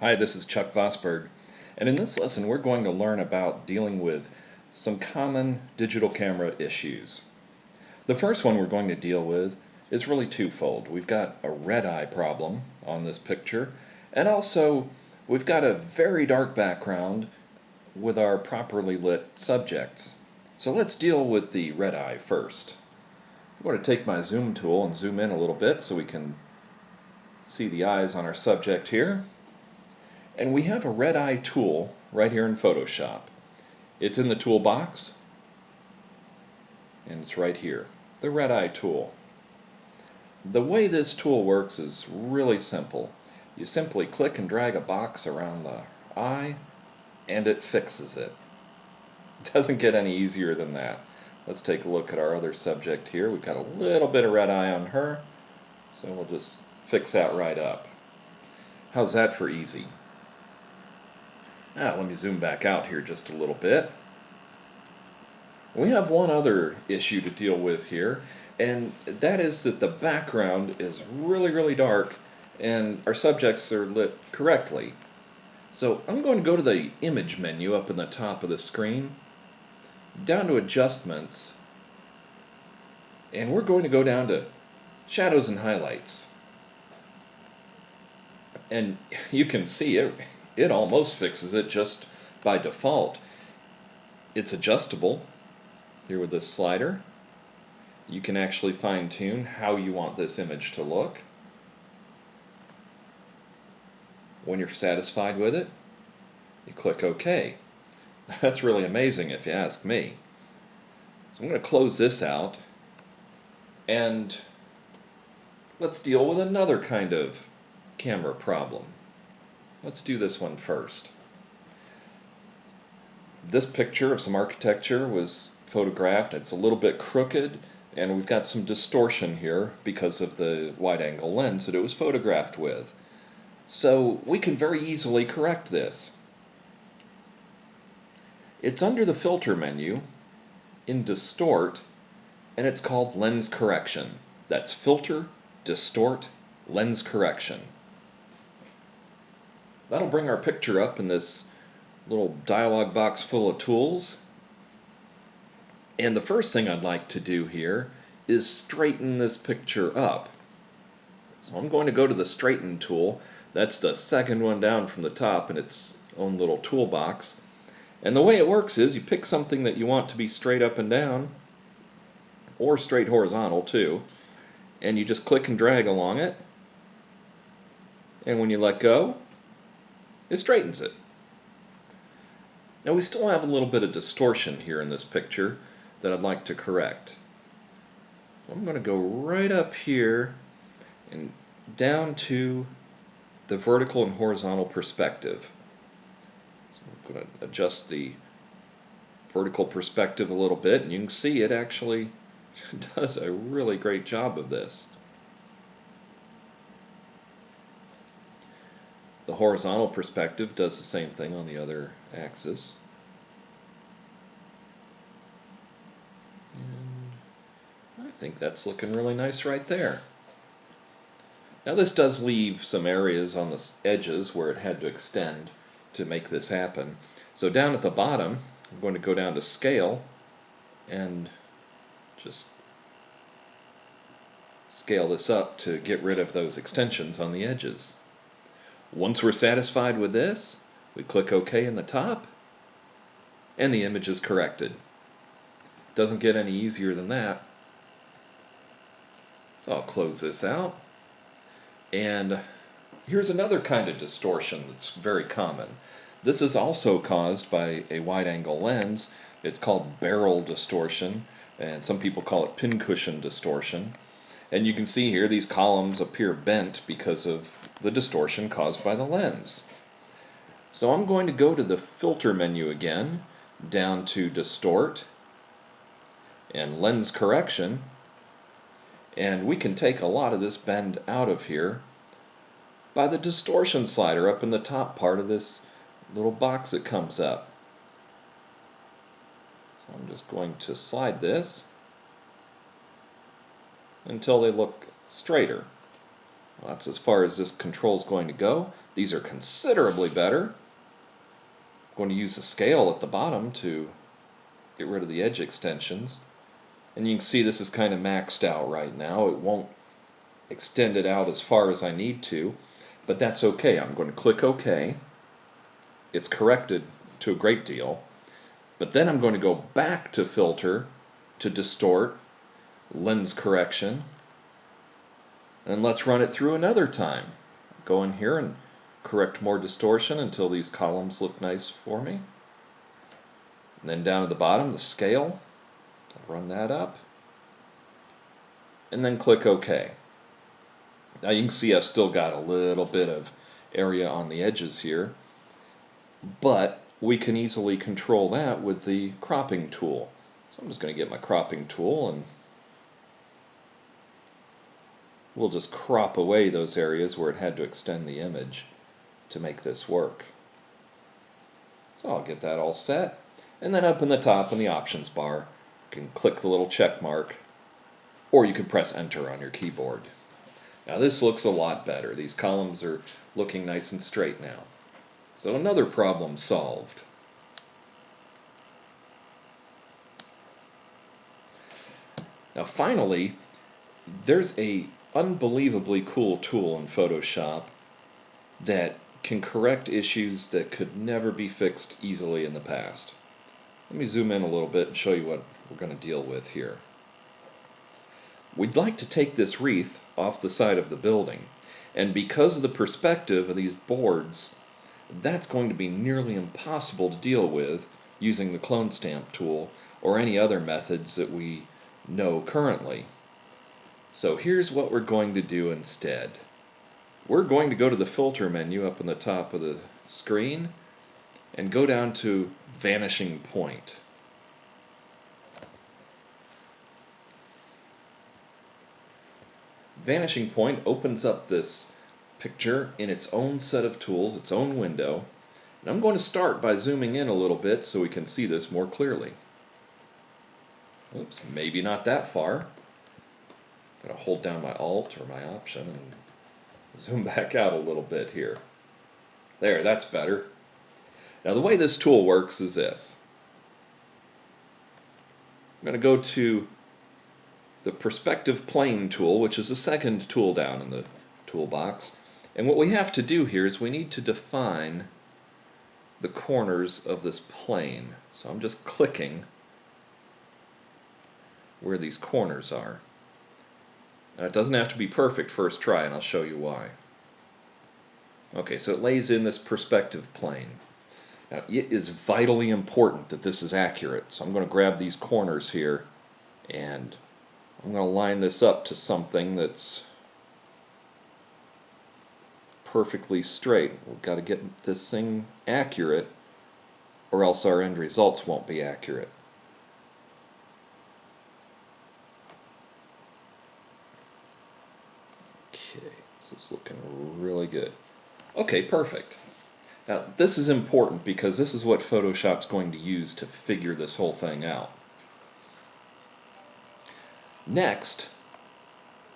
Hi, this is Chuck Vosberg, and in this lesson we're going to learn about dealing with some common digital camera issues. The first one we're going to deal with is really twofold. We've got a red eye problem on this picture, and also we've got a very dark background with our properly lit subjects. So let's deal with the red eye first. I'm going to take my zoom tool and zoom in a little bit so we can see the eyes on our subject here. And we have a red eye tool right here in Photoshop. It's in the toolbox, and it's right here, the red eye tool. The way this tool works is really simple. You simply click and drag a box around the eye, and it fixes it. It doesn't get any easier than that. Let's take a look at our other subject here. We've got a little bit of red eye on her, so we'll just fix that right up. How's that for easy? Now, let me zoom back out here just a little bit. We have one other issue to deal with here, and that is that the background is really dark and our subjects are lit correctly. So I'm going to go to the image menu up in the top of the screen, down to adjustments, and we're going to go down to shadows and highlights. And you can see it almost fixes it just by default. It's adjustable here with this slider. You can actually fine-tune how you want this image to look. When you're satisfied with it, you click OK. That's really amazing if you ask me. So I'm going to close this out, and let's deal with another kind of camera problem. Let's do this one first. This picture of some architecture was photographed. It's a little bit crooked, and we've got some distortion here because of the wide-angle lens that it was photographed with. So we can very easily correct this. It's under the filter menu in Distort, and it's called Lens Correction. That's Filter, Distort, Lens Correction. That'll bring our picture up in this little dialog box full of tools. And the first thing I'd like to do here is straighten this picture up. So I'm going to go to the Straighten tool. That's the second one down from the top in its own little toolbox. And the way it works is you pick something that you want to be straight up and down, or straight horizontal too, and you just click and drag along it. And when you let go, it straightens it. Now we still have a little bit of distortion here in this picture that I'd like to correct. So I'm going to go right up here and down to the vertical and horizontal perspective. So I'm going to adjust the vertical perspective a little bit, and you can see it actually does a really great job of this. The horizontal perspective does the same thing on the other axis. And I think that's looking really nice right there. Now this does leave some areas on the edges where it had to extend to make this happen. So down at the bottom, I'm going to go down to Scale and just scale this up to get rid of those extensions on the edges. Once we're satisfied with this, we click OK in the top, and the image is corrected. Doesn't get any easier than that. So I'll close this out. And here's another kind of distortion that's very common. This is also caused by a wide-angle lens. It's called barrel distortion, and some people call it pincushion distortion. And you can see here these columns appear bent because of the distortion caused by the lens. So I'm going to go to the filter menu again, down to Distort and Lens Correction, and we can take a lot of this bend out of here by the distortion slider up in the top part of this little box that comes up. So I'm just going to slide this until they look straighter. Well, that's as far as this control is going to go. These are considerably better. I'm going to use the scale at the bottom to get rid of the edge extensions. And you can see this is kind of maxed out right now. It won't extend it out as far as I need to, but that's okay. I'm going to click OK. It's corrected to a great deal. But then I'm going to go back to Filter, to Distort, Lens Correction, and let's run it through another time. Go in here and correct more distortion until these columns look nice for me. And then down at the bottom, the scale. I'll run that up. And then click OK. Now you can see I've still got a little bit of area on the edges here, but we can easily control that with the cropping tool. So I'm just going to get my cropping tool and we'll just crop away those areas where it had to extend the image to make this work. So I'll get that all set. And then up in the top in the options bar, you can click the little check mark, or you can press enter on your keyboard. Now this looks a lot better. These columns are looking nice and straight now. So another problem solved. Now finally, there's a unbelievably cool tool in Photoshop that can correct issues that could never be fixed easily in the past. Let me zoom in a little bit and show you what we're going to deal with here. We'd like to take this wreath off the side of the building, and because of the perspective of these boards, that's going to be nearly impossible to deal with using the clone stamp tool or any other methods that we know currently. So here's what we're going to do instead. We're going to go to the filter menu up on the top of the screen and go down to Vanishing Point. Vanishing Point opens up this picture in its own set of tools, its own window. And I'm going to start by zooming in a little bit so we can see this more clearly. Oops, maybe not that far. I'm going to hold down my Alt or my Option and zoom back out a little bit here. There, that's better. Now the way this tool works is this. I'm going to go to the Prospective Playing tool, which is the second tool down in the toolbox. And what we have to do here is we need to define the corners of this plane. So I'm just clicking where these corners are. Now it doesn't have to be perfect first try, and I'll show you why. Okay, so it lays in this perspective plane. Now it is vitally important that this is accurate, so I'm going to grab these corners here and I'm going to line this up to something that's perfectly straight. We've got to get this thing accurate or else our end results won't be accurate. Okay, this is looking really good. Okay, perfect. Now this is important because this is what Photoshop's going to use to figure this whole thing out. Next,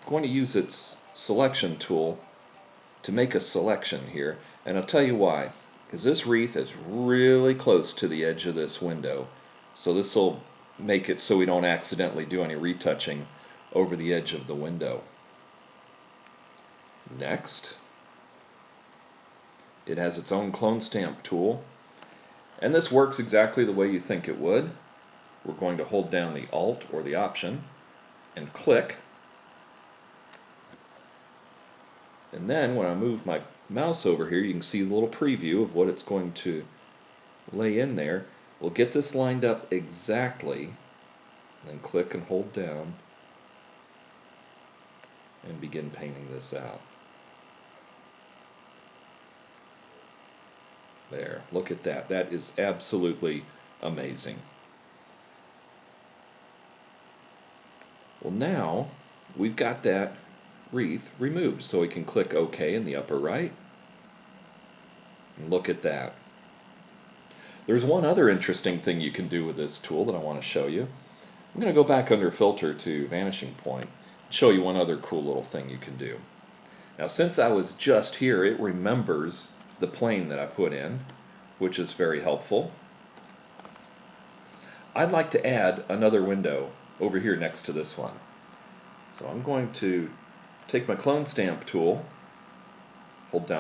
I'm going to use its selection tool to make a selection here, and I'll tell you why. Because this wreath is really close to the edge of this window, so this will make it so we don't accidentally do any retouching over the edge of the window. Next, it has its own clone stamp tool, and this works exactly the way you think it would. We're going to hold down the Alt or the Option and click, and then when I move my mouse over here you can see the little preview of what it's going to lay in there. We'll get this lined up exactly, then click and hold down and begin painting this out. There, look at that. That is absolutely amazing. Well, now we've got that wreath removed, so we can click OK in the upper right. And look at that. There's one other interesting thing you can do with this tool that I want to show you. I'm going to go back under Filter to Vanishing Point and show you one other cool little thing you can do. Now since I was just here, it remembers the plane that I put in, which is very helpful. I'd like to add another window over here next to this one. So I'm going to take my clone stamp tool, hold down